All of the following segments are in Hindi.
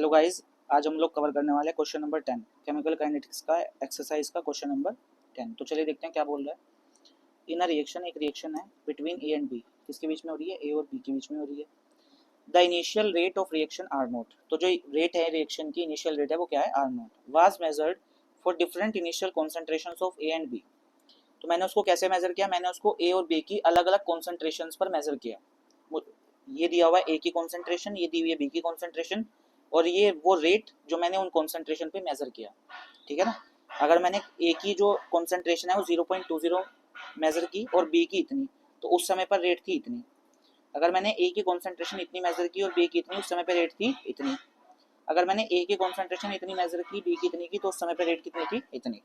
हेलो गाइस, आज हम लोग कवर करने वाले हैं क्वेश्चन नंबर 10 केमिकल काइनेटिक्स का एक्सरसाइज का क्वेश्चन नंबर 10। तो चलिए देखते हैं क्या बोल रहा है। इन अ रिएक्शन, एक रिएक्शन है बिटवीन ए एंड बी, किसके बीच में हो रही है? ए और बी के बीच में हो रही है। The initial rate of reaction R naught, तो जो रेट है रिएक्शन की, इनिशियल रेट है वो क्या है? R naught. Was measured for different initial concentrations of A and B. तो मैंने उसको कैसे मेजर किया? मैंने उसको ए और बी की अलग अलग कॉन्सेंट्रेशंस पर मेजर किया। ये दिया हुआ है ए की कॉन्सेंट्रेशन, ये दी हुई है बी की कॉन्सेंट्रेशन, और ये वो रेट जो मैंने उन कॉन्सेंट्रेशन पे मेजर किया। ठीक है ना। अगर मैंने ए की जो कॉन्सेंट्रेशन है वो 0.20 मेजर की और बी की इतनी, तो उस समय पर रेट थी इतनी। अगर मैंने ए की कॉन्सेंट्रेशन इतनी मेजर की और बी की इतनी, उस समय पर रेट थी इतनी। अगर मैंने ए की कॉन्सेंट्रेशन इतनी मेजर की, बी की इतनी की, तो उस समय पर रेट कितनी थी? इतनी।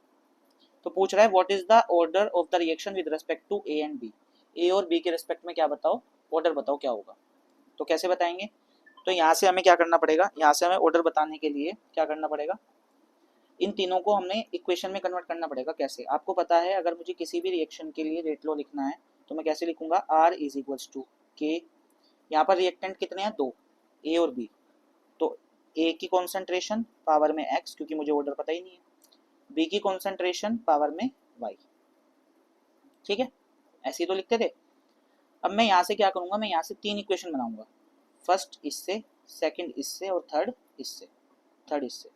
तो पूछ रहा है what is the order of the reaction with respect to A and B. A और बी के रिस्पेक्ट में क्या बताओ, ऑर्डर बताओ क्या होगा। तो कैसे बताएंगे? तो यहाँ से हमें क्या करना पड़ेगा? यहाँ से हमें ऑर्डर बताने के लिए क्या करना पड़ेगा? इन तीनों को हमने इक्वेशन में कन्वर्ट करना पड़ेगा। कैसे? आपको पता है, अगर मुझे किसी भी रिएक्शन के लिए रेट लॉ लिखना है तो मैं कैसे लिखूंगा? R इज इक्वल्स टू के। यहाँ पर रिएक्टेंट कितने हैं? दो, ए और बी। तो ए की कॉन्सेंट्रेशन पावर में x, क्योंकि मुझे ऑर्डर पता ही नहीं है। बी की कॉन्सेंट्रेशन पावर में y। ठीक है, ऐसे ही तो लिखते थे। अब मैं यहाँ से क्या करूंगा? मैं यहाँ से तीन इक्वेशन बनाऊंगा। फर्स्ट इससे, सेकंड इससे और थर्ड इससे, थर्ड इससे।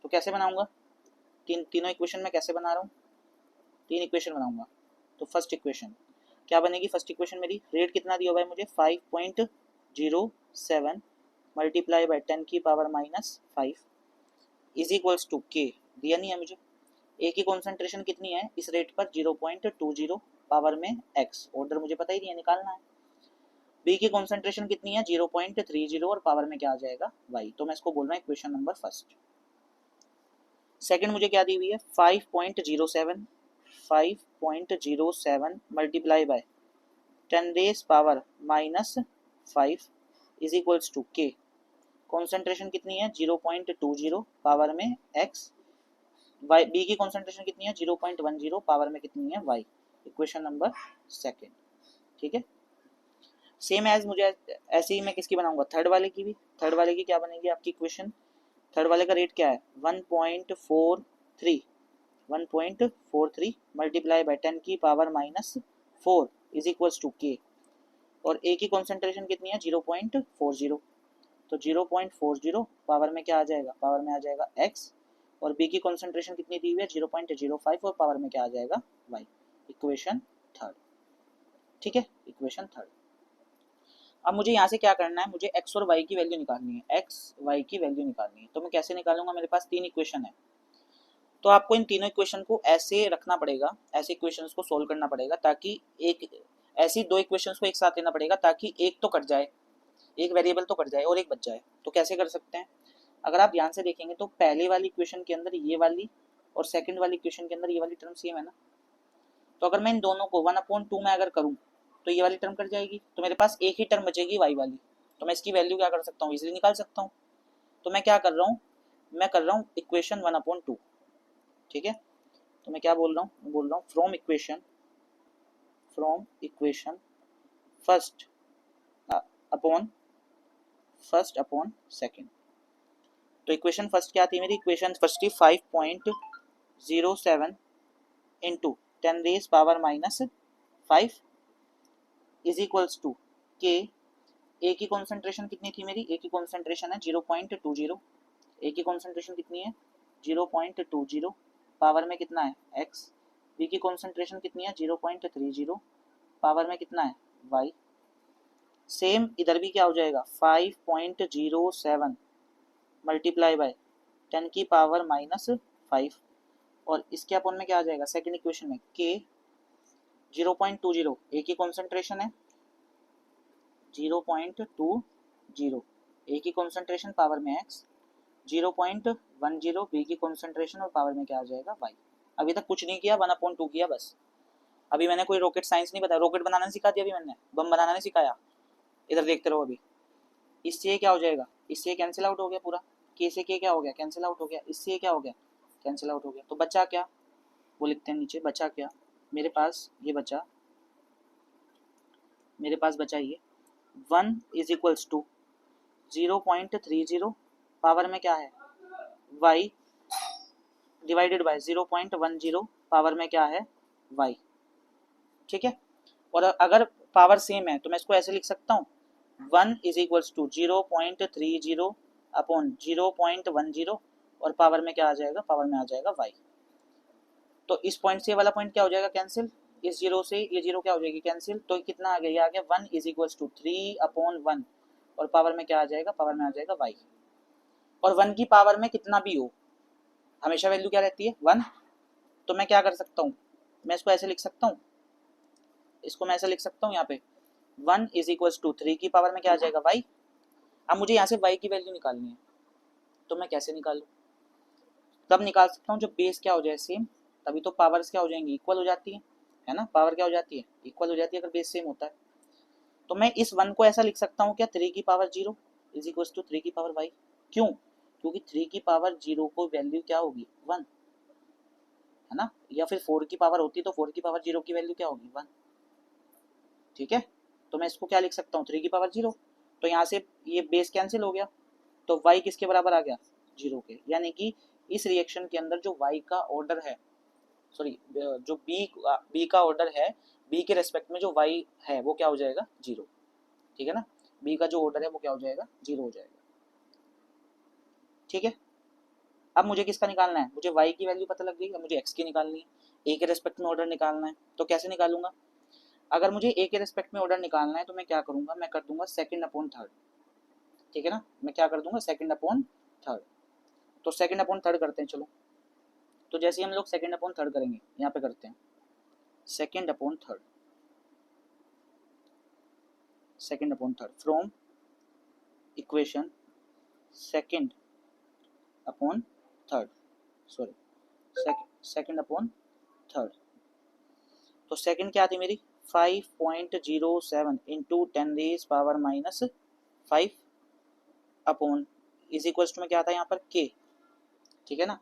तो कैसे बनाऊंगा? तीनों इक्वेशन में कैसे बना रहा हूँ? तीन इक्वेशन बनाऊंगा। तो फर्स्ट इक्वेशन क्या बनेगी? फर्स्ट इक्वेशन मेरी, रेट कितना दिया हुआ है मुझे? 5.07 मल्टीप्लाई बाई 10 की power minus 5 is equals to K. दिया नहीं है मुझे। ए की कॉन्सेंट्रेशन कितनी है इस रेट पर? 0.20 पावर में x, ऑर्डर मुझे पता ही नहीं है, निकालना है। बी की कॉन्सेंट्रेशन कितनी है? 0.30 और पावर में क्या आ जाएगा? y। तो मैं इसको बोल रहा हूँ इक्वेशन नंबर फर्स्ट। सेकंड मुझे क्या दी हुई है? 5.07 multiply by 10 raise power minus 5 is equals to K. Concentration कितनी है? 0.20 पावर में x। y, बी की कॉन्सेंट्रेशन कितनी है? 0.10 पावर में कितनी है? y। Equation number second. ठीक है। सेम एज मुझे ऐसे ही मैं किसकी बनाऊंगा? थर्ड वाले की भी। थर्ड वाले की क्या बनेगी आपकी इक्वेशन? थर्ड वाले का रेट क्या है? 1.43 मल्टीप्लाई बाई 10 की power minus 4 is equals to K. और ए की कॉन्सेंट्रेशन कितनी है? 0.40। तो 0.40 पावर में क्या आ जाएगा? पावर में आ जाएगा x। और बी की कॉन्सेंट्रेशन कितनी दी हुई है? 0.05 और पावर में क्या आ जाएगा? y। Equation third. ठीक है, इक्वेशन थर्ड। अब मुझे यहाँ से क्या करना है? मुझे x और y की वैल्यू निकालनी है। x y की वैल्यू निकालनी है। तो मैं कैसे निकालूंगा? मेरे पास तीन इक्वेशन है, तो आपको इन तीनों इक्वेशन को ऐसे रखना पड़ेगा, ऐसे इक्वेशंस को सोल्व करना पड़ेगा, ताकि एक ऐसी दो इक्वेशंस को एक साथ लेना पड़ेगा ताकि एक तो कट जाए, एक वेरिएबल तो कट जाए और एक बच जाए। तो कैसे कर सकते हैं? अगर आप ध्यान से देखेंगे तो पहले वाली इक्वेशन के अंदर ये वाली और सेकंड वाली इक्वेशन के अंदर ये वाली टर्म सेम है ना। तो अगर मैं इन दोनों को 1/2 में अगर करूँ तो ये वाली टर्म कट जाएगी, तो मेरे पास एक ही टर्म बचेगी y वाली। तो मैं इसकी वैल्यू क्या कर सकता हूँ? इजीली निकाल सकता हूँ। तो मैं क्या कर रहा हूँ? मैं कर रहा हूँ इक्वेशन 1/2। ठीक है। तो मैं क्या बोल रहा हूँ? मैं बोल रहा हूँ from equation first upon second. तो इक्वेशन फर्स्ट क्या थी मेरी? इक्वेशन फर्स्ट थी 5.07 into 10 raise power minus 5 is equals to K. A की कॉन्सेंट्रेशन कितनी थी मेरी? ए की कॉन्सेंट्रेशन है 0.20। ए की कॉन्सेंट्रेशन कितनी है? 0.20 पावर में कितना है? x। बी की कॉन्सेंट्रेशन कितनी है? 0.30 पावर में कितना है? y। सेम इधर भी क्या हो जाएगा? 5.07 मल्टीप्लाई बाय 10 की पावर माइनस 5, और इसके अपॉन में क्या आ जाएगा? सेकंड इक्वेशन में k 0.20 ए की कॉन्सेंट्रेशन है 0.20, ए की कॉन्सेंट्रेशन पावर में x, 0.10 बी की कॉन्सेंट्रेशन और पावर में क्या आ जाएगा? y। अभी तक कुछ नहीं किया, 1/2 किया बस। अभी मैंने कोई रॉकेट साइंस नहीं बताया, रॉकेट बनाना नहीं सिखा दिया अभी मैंने, बम बनाना नहीं सिखाया। इधर देखते रहो। अभी इससे क्या हो जाएगा? इससे कैंसिल आउट हो गया पूरा। के से के क्या हो गया? कैंसिल आउट हो गया। इससे क्या हो गया? कैंसिल आउट हो गया। तो बचा क्या? वो लिखते हैं नीचे। बचा क्या मेरे पास? ये बचा, मेरे पास बचा ये 1 इज इक्वल्स टू 0.30 पावर में क्या है y डिवाइडेड बाय 0.10 पावर में क्या है y, ठीक है। और अगर पावर सेम है तो मैं इसको ऐसे लिख सकता हूँ 1 इज इक्वल्स टू 0.30 अपॉन 0.10 और पावर में क्या आ जाएगा, पावर में आ जाएगा y। तो इस पॉइंट से वाला पॉइंट क्या हो जाएगा कैंसिल, इस जीरो से ये जीरो क्या हो जाएगी कैंसिल, तो कितना आ गया, ये आ गया 1 इज इक्वल्स टू 3/1 और पावर में क्या आ जाएगा, पावर में आ जाएगा y। और 1 की पावर में कितना भी हो हमेशा वैल्यू क्या रहती है 1। तो मैं क्या कर सकता हूँ, मैं इसको ऐसे लिख सकता हूँ, इसको मैं ऐसे लिख सकता हूँ यहाँ पे 1 इज इक्वल्स टू 3 की पावर में क्या आ जाएगा y। अब मुझे यहाँ से y की वैल्यू निकालनी है, तो मैं कैसे निकालूँ, तब निकाल सकता हूँ जब बेस क्या हो जाए सेम, तभी तो पावर्स क्या हो जाएंगी इक्वल हो जाती है ना, पावर क्या हो जाती है इक्वल हो जाती है अगर बेस सेम होता है। तो मैं इस 1 को ऐसा लिख सकता हूँ क्या 3 की पावर 0 इज इक्वल्स टू 3 की पावर y। क्यों, क्योंकि 3 की पावर 0 को वैल्यू क्या होगी 1 है ना, या फिर 4 की पावर होती तो 4 की पावर 0 की वैल्यू क्या होगी 1, ठीक है। तो मैं इसको क्या लिख सकता हूँ 3 की पावर 0, तो यहाँ से ये बेस कैंसिल हो गया, तो y किसके बराबर आ गया 0 के, यानी कि इस रिएक्शन के अंदर जो y का ऑर्डर है, सॉरी जो b का ऑर्डर है, b के रेस्पेक्ट में जो y है वो क्या हो जाएगा 0, ठीक है ना, b का जो ऑर्डर है वो क्या हो जाएगा 0 हो जाएगा, ठीक है। अब मुझे किसका निकालना है, मुझे y की वैल्यू पता लग गई, अब मुझे x की निकालनी है, a के रेस्पेक्ट में ऑर्डर निकालना है, तो कैसे निकालूंगा, अगर मुझे a के रेस्पेक्ट में ऑर्डर निकालना है तो मैं क्या करूंगा, मैं कर दूंगा सेकंड अपॉन थर्ड, ठीक है ना, मैं क्या कर दूंगा सेकंड अपॉन थर्ड। तो सेकंड अपॉन थर्ड करते हैं चलो, तो जैसे ही हम लोग सेकंड अपॉन थर्ड करेंगे यहाँ पे करते हैं second upon third, second upon third from equation second upon third, sorry second upon third. तो सेकंड क्या थी मेरी 5.07 into 10⁻⁻5 upon is equals to में क्या था यहाँ पर k, ठीक है ना,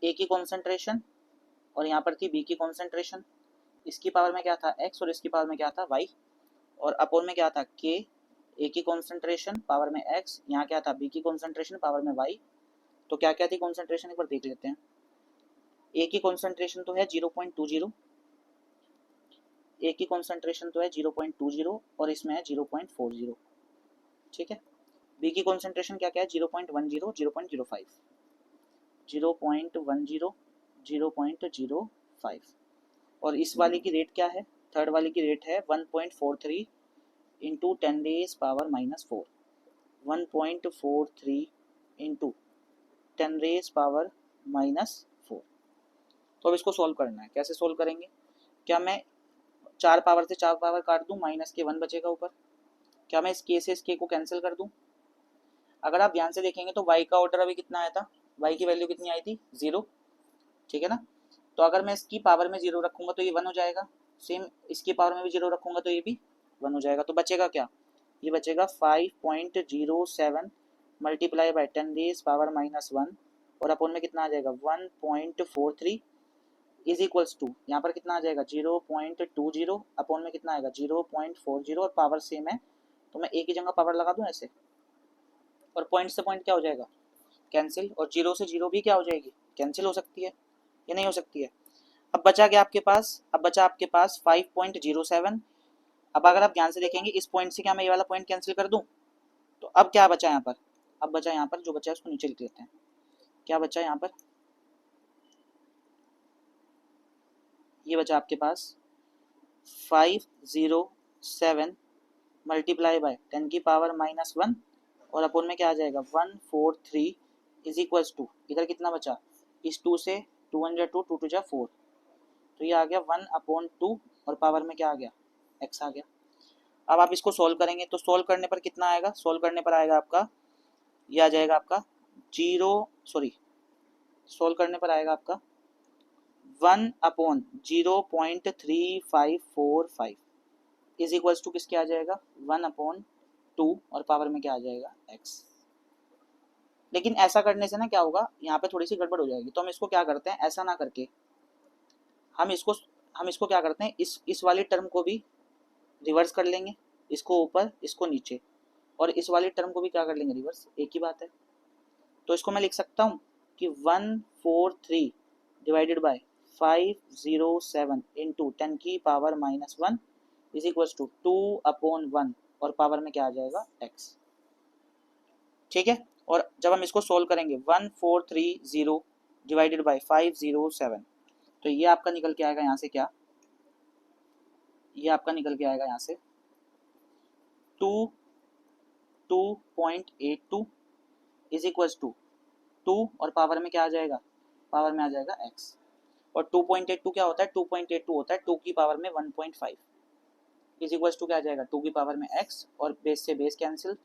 a की कॉन्सेंट्रेशन और यहाँ पर थी b की कॉन्सेंट्रेशन, इसकी पावर में क्या था x और इसकी पावर में क्या था y, और अपॉन में क्या था k, a की कॉन्सेंट्रेशन पावर में x, यहाँ क्या था b की कॉन्सेंट्रेशन पावर में y। तो क्या क्या थी कॉन्सेंट्रेशन एक बार देख लेते हैं, a की कॉन्सेंट्रेशन तो है 0.20, a की कॉन्सेंट्रेशन तो है 0.20 और इसमें है 0.40, ठीक है। b की कॉन्सेंट्रेशन क्या क्या है 0.10, 0.05, 0.10, 0.05 और इस वाली की रेट क्या है, थर्ड वाली की रेट है 1.43 इंटू 10⁻⁻4, 1.43 इंटू 10⁻⁻4। तो अब इसको सोल्व करना है, कैसे सोल्व करेंगे, क्या मैं 4 पावर से 4 पावर काट दूं, माइनस के 1 बचेगा ऊपर, क्या मैं इस k से इस k को कैंसिल कर दूं। अगर आप ध्यान से देखेंगे तो y का ऑर्डर अभी कितना आया था, y की वैल्यू कितनी आई थी 0, ठीक है ना, तो अगर मैं इसकी पावर में 0 रखूंगा तो ये 1 हो जाएगा, सेम इसकी पावर में भी 0 रखूंगा तो ये भी 1 हो जाएगा, तो बचेगा क्या, ये बचेगा 5.07 मल्टीप्लाई बाय 10⁻⁻1 और अपॉन में कितना आ जाएगा 1.43 इज इक्वल्स टू यहाँ पर कितना आ जाएगा 0.20 अपॉन में कितना आएगा 0.40 और पावर सेम है तो मैं एक ही जगह पावर लगा दूं ऐसे, और पॉइंट से पॉइंट क्या हो जाएगा कैंसिल, और जीरो से जीरो भी क्या हो जाएगी कैंसिल हो सकती है या नहीं हो सकती है। अब बचा क्या आपके पास, अब बचा आपके पास 5.07। अब अगर आप ध्यान से देखेंगे इस पॉइंट से क्या मैं ये वाला पॉइंट कैंसिल कर दूं, तो अब क्या बचा यहाँ पर, अब बचा यहाँ पर जो बचा है उसको नीचे लिख लेते हैं, क्या बचा यहाँ पर, ये बचा आपके पास 507 मल्टीप्लाई बाय 10 की पावर -1 और अपोन में क्या आ जाएगा 143 इज इक्वल्स टू, इधर कितना बचा, इस 2 से 2 1 जा 2 2 2 जा 4, तो ये आ गया 1/2 और पावर में क्या आ गया x आ गया। अब आप इसको सोल्व करेंगे तो सोल्व करने पर कितना आएगा, सोल्व करने पर आएगा आपका, ये आ जाएगा आपका सोल्व करने पर आएगा आपका 1/0.3545 इज इक्वल्स टू किसके आ जाएगा 1/2 और पावर में क्या आ जाएगा x। लेकिन ऐसा करने से ना क्या होगा, यहाँ पे थोड़ी सी गड़बड़ हो जाएगी, तो हम इसको क्या करते हैं, ऐसा ना करके हम इसको क्या करते हैं, इस वाली टर्म को भी रिवर्स कर लेंगे, इसको ऊपर इसको नीचे, और इस वाली टर्म को भी क्या कर लेंगे रिवर्स, एक ही बात है। तो इसको मैं लिख सकता हूँ कि 143 डिवाइडेड बाय 507 इंटू 10 की पावर -1 इज इक्वल टू 2/1 और पावर में क्या आ जाएगा x। ठीक है, और जब हम इसको सोल्व करेंगे 1430 डिवाइडेड बाय 507 तो ये आपका निकल के आएगा यहाँ से क्या, ये आपका निकल के आएगा यहाँ से 2.82 इज इक्वल टू 2 और पावर में क्या आ जाएगा, पावर में आ जाएगा x। और 2.82 क्या होता है, 2.82 होता है 2 की पावर में 1.5 इज इक्वल टू क्या आ जाएगा 2 की पावर में x और बेस से बेस कैंसिल,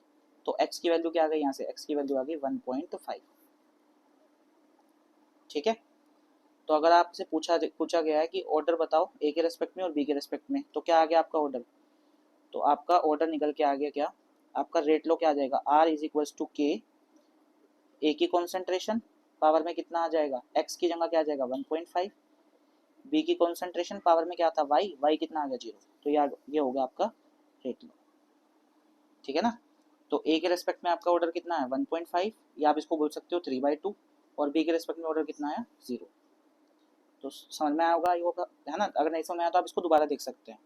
तो x की वैल्यू क्या आ गई यहाँ से, x की वैल्यू आ गई 1.5। ठीक है, तो अगर आपसे पूछा गया है कि ऑर्डर बताओ a के रेस्पेक्ट में और b के रेस्पेक्ट में, तो क्या आ गया आपका ऑर्डर, तो आपका ऑर्डर निकल के आ गया क्या, आपका रेट लो क्या आ जाएगा r is equal to k, a की कॉन्सेंट्रेशन पावर में कितना आ जाएगा, x की जगह क्या आ जाएगा 1.5, b की कॉन्सेंट्रेशन पावर में क्या था y कितना आ गया 0, तो ये हो गया आपका रेट लो। ठीक है ना, तो a के रेस्पेक्ट में आपका ऑर्डर कितना है 1.5, या आप इसको बोल सकते हो 3/2, और b के रेस्पेक्ट में ऑर्डर कितना है 0। तो समझ में आया होगा, है ना, अगर नहीं समझ में आया तो आप इसको दोबारा देख सकते हैं।